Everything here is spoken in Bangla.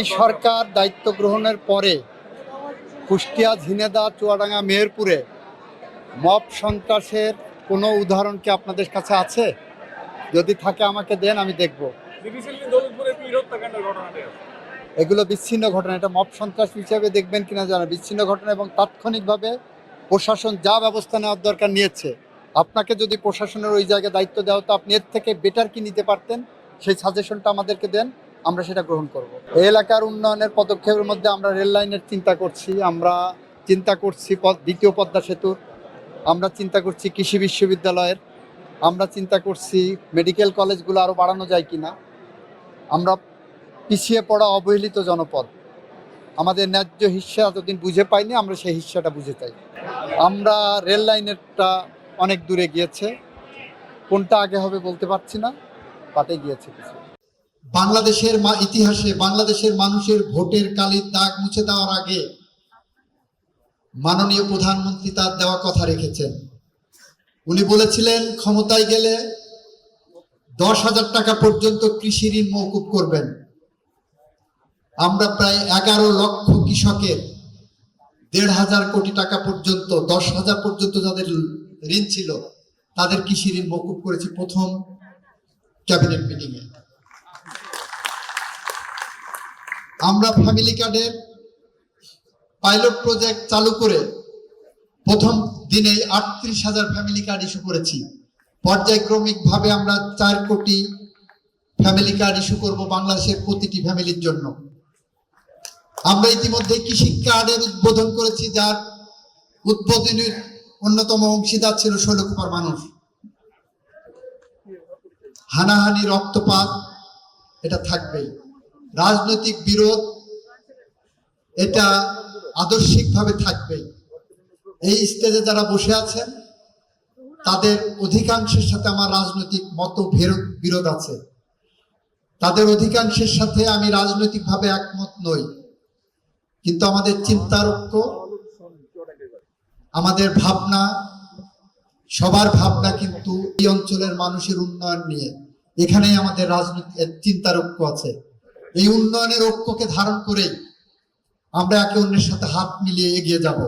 এই সরকার দায়িত্ব গ্রহণের পরে কুষ্টিয়া, ঝিনেদা, চুয়াডাঙ্গা, মেহেরপুরে মব সন্ত্রাসের কোনো উদাহরণ কি আপনাদের কাছে আছে? যদি থাকে আমাকে দেন, আমি দেখব। এগুলো বিচ্ছিন্ন ঘটনা, এটা মব সন্ত্রাস হিসেবে দেখবেন কিনা জানা, বিচ্ছিন্ন ঘটনা এবং তাৎক্ষণিকভাবে প্রশাসন যা ব্যবস্থা নেওয়ার দরকার নিয়েছে। আপনাকে যদি প্রশাসনের ওই জায়গায় দায়িত্ব দেওয়া হতো, আপনি এর থেকে বেটার কি নিতে পারতেন, সেই সাজেশনটা আমাদেরকে দেন, আমরা সেটা গ্রহণ করব। এই এলাকার উন্নয়নের পদক্ষেপের মধ্যে আমরা রেল লাইনের চিন্তা করছি, আমরা চিন্তা করছি দ্বিতীয় পদ্মা সেতুর, আমরা চিন্তা করছি কৃষি বিশ্ববিদ্যালয়ের, আমরা চিন্তা করছি মেডিকেল কলেজগুলো আরও বাড়ানো যায় কিনা। আমরা পিছিয়ে পড়া অবহেলিত জনপদ, আমাদের ন্যায্য হিস্সা এতদিন বুঝে পাইনি, আমরা সেই হিস্সাটা বুঝে চাই। আমরা রেল লাইনেরটা অনেক দূরে গিয়েছে, কোনটা আগে হবে বলতে পারছি না, পাতে গিয়েছে কিছু। বাংলাদেশের ইতিহাসে বাংলাদেশের মানুষের ভোটের কালির দাগ মুছে দেওয়ার আগে মাননীয় প্রধানমন্ত্রী তার দেওয়া কথা রেখেছেন। উনি বলেছিলেন ক্ষমতায় গেলে 10,000 টাকা পর্যন্ত কৃষি ঋণ মওকুফ করবেন। আমরা প্রায় 11 লক্ষ কৃষকের 1,500 কোটি টাকা পর্যন্ত, 10,000 পর্যন্ত যাদের ঋণ ছিল তাদের কৃষি ঋণ মওকুফ করেছি প্রথম ক্যাবিনেট মিটিং এ। আমরা ফ্যামিলি কার্ডের পাইলট প্রজেক্ট চালু করে প্রথম দিনে 38,000 ফ্যামিলি কার্ড ইস্যু করেছি। পর্যায়ক্রমিক ভাবে আমরা 4 কোটি ফ্যামিলি কার্ড ইস্যু করব বাংলাদেশের প্রতিটি ফ্যামিলির জন্য। আমরা ইতিমধ্যে কৃষি কার্ডের উদ্বোধন করেছি, যার উদ্বোধনের অন্যতম অংশীদার ছিল 16 কোটি মানুষ। হানাহানি, রক্তপাত এটা থাকবেই। রাজনৈতিক বিরোধ এটা আদর্শিকভাবে থাকবেই। এই স্টেজে যারা বসে আছেন তাদের অধিকাংশের সাথে আমার রাজনৈতিক বিরোধ আছে, তাদের অধিকাংশের সাথে আমি রাজনৈতিকভাবে একমত নই, কিন্তু আমাদের চিন্তার ঐক্য, আমাদের ভাবনা, সবার ভাবনা কিন্তু এই অঞ্চলের মানুষের উন্নয়ন নিয়ে। এখানেই আমাদের রাজনৈতিক চিন্তার ঐক্য আছে। এই উন্নয়নের ঐক্যকে ধারণ করেই আমরা একে অন্যের সাথে হাত মিলিয়ে এগিয়ে যাব।